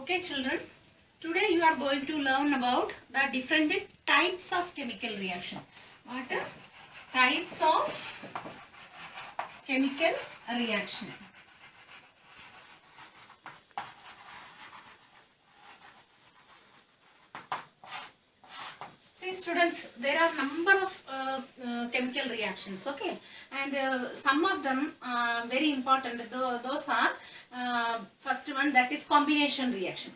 Okay children, today you are going to learn about the different types of chemical reaction. What are types of chemical reaction? See students, there are number of chemical reactions, okay, and some of them very important. Those are first one, that is combination reaction.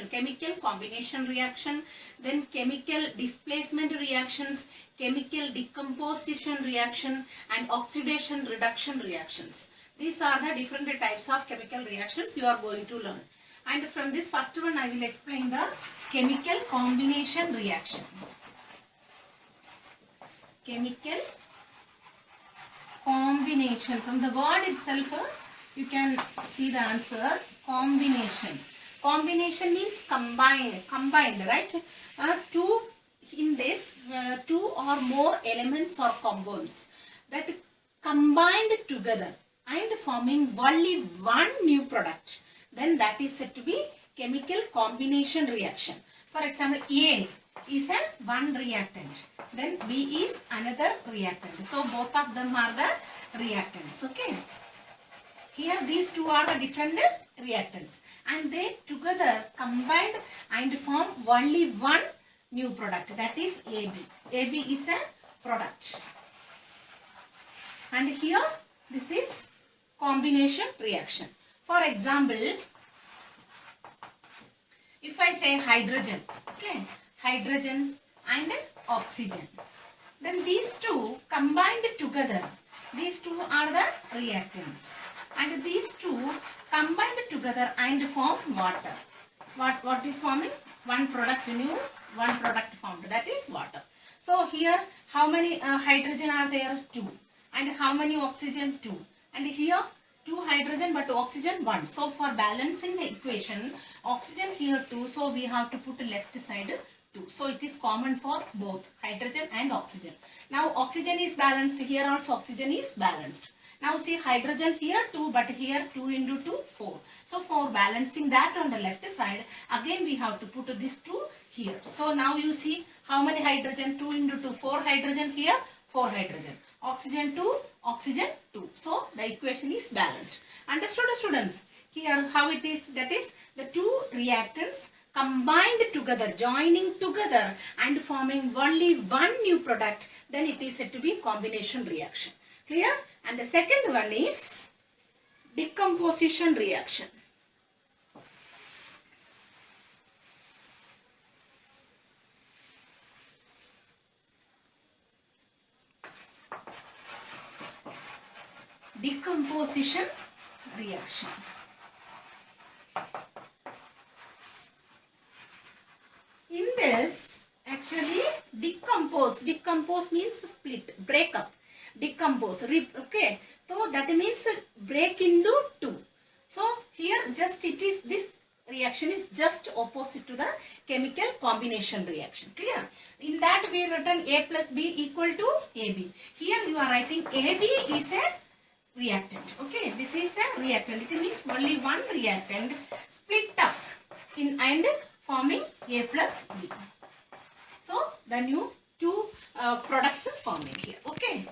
Chemical combination reaction, then chemical displacement reactions, chemical decomposition reaction, and oxidation reduction reactions. These are the different types of chemical reactions you are going to learn. And from this first one I will explain the chemical combination reaction. Chemical combination. From the word itself, you can see the answer. Combination. Combination means combined, right? In this, two or more elements or compounds that combined together and forming only one new product. Then that is said to be chemical combination reaction. For example, A is a one reactant, then B is another reactant. So both of them are the reactants. Okay. Here these two are the different reactants, and they together combined and form only one new product, that is AB. AB is a product. And here this is combination reaction. For example, if I say hydrogen, okay, hydrogen and oxygen, then these two combined together, these two are the reactants, and these two combined together and form water. What is forming? One product new, one product formed, that is water. So here how many hydrogen are there? 2. And how many oxygen? 2. And here 2 hydrogen but oxygen 1. So for balancing the equation, oxygen here 2, so we have to put left side 2. So it is common for both hydrogen and oxygen. Now oxygen is balanced, here also oxygen is balanced. Now see, hydrogen here 2, but here 2 into 2, 4. So for balancing that on the left side, again we have to put this 2 here. So now you see how many hydrogen? 2 into 2, 4 hydrogen here, 4 hydrogen. Oxygen 2, oxygen 2. So the equation is balanced. Understood students? Here how it is, that is the two reactants combined together, joining together and forming only one new product, then it is said to be combination reaction. Clear? And the second one is decomposition reaction. Decomposition reaction. In this, actually decompose means split, break up, decompose, okay. So that means break into 2. So here just it is, this reaction is just opposite to the chemical combination reaction. Clear? In that we written A plus B equal to AB. Here you are writing AB is a reactant. Okay, this is a reactant. It means only one reactant split up in and forming A plus B. So the new two products forming here. Okay,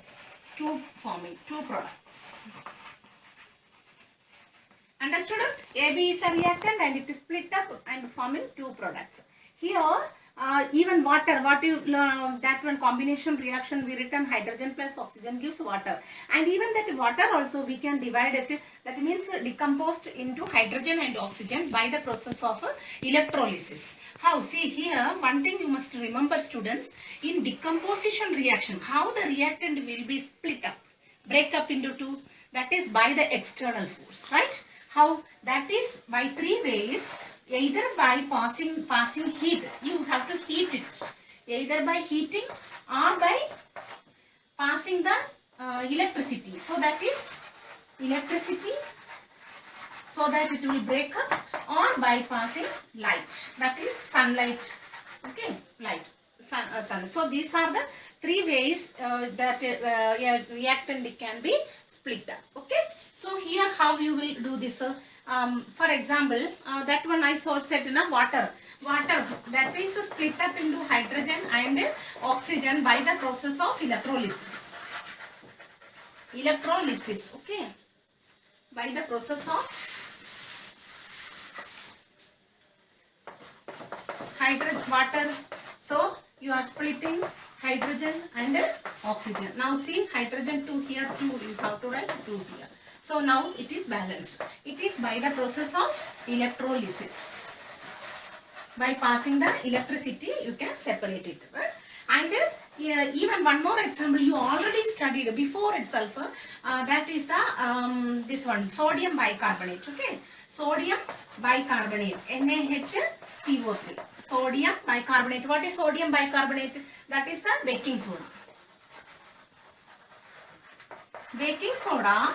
two products. Understood? AB is a reactant and it is split up and forming 2 products. Here even water, that one combination reaction we written hydrogen plus oxygen gives water, and even that water also we can divide it, that means decomposed into hydrogen and oxygen by the process of electrolysis. How? See here, one thing you must remember students, in decomposition reaction, how the reactant will be split up, break up into 2, that is by the external force, right? How? That is by 3 ways. Either by passing heat, you have to heat it, either by heating or by passing the electricity. So that is electricity, so that it will break up, or by passing light, that is sunlight. Okay, light, sun. So these are the 3 ways that a reactant can be split up. Okay. So here how you will do this? For example, that one I said water. Water that is split up into hydrogen and oxygen by the process of electrolysis. Electrolysis, okay? By the process of water. So you are splitting hydrogen and oxygen. Now see, hydrogen 2 here, 2 you have to write 2 here. So now it is balanced. It is by the process of electrolysis. By passing the electricity, you can separate it. Right? And even one more example you already studied before itself. That is the this one, sodium bicarbonate. Okay, sodium bicarbonate, NaHCO3. Sodium bicarbonate. What is sodium bicarbonate? That is the baking soda. Baking soda,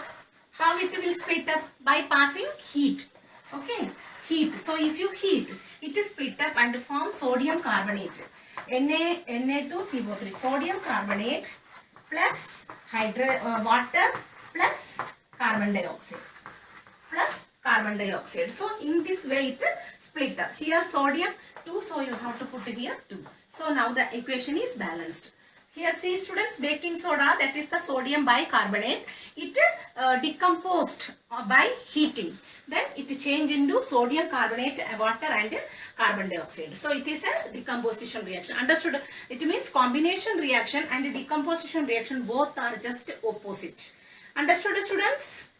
how it will split up? By passing heat. Okay, heat. So if you heat, it is split up and form sodium carbonate. Na2CO3. Sodium carbonate plus water plus carbon dioxide. Plus carbon dioxide. So in this way it split up. Here sodium 2, so you have to put here 2. So now the equation is balanced. Here see students, baking soda, that is the sodium bicarbonate, it decomposed by heating. Then it changed into sodium carbonate, water and carbon dioxide. So it is a decomposition reaction. Understood? It means combination reaction and decomposition reaction both are just opposite. Understood students?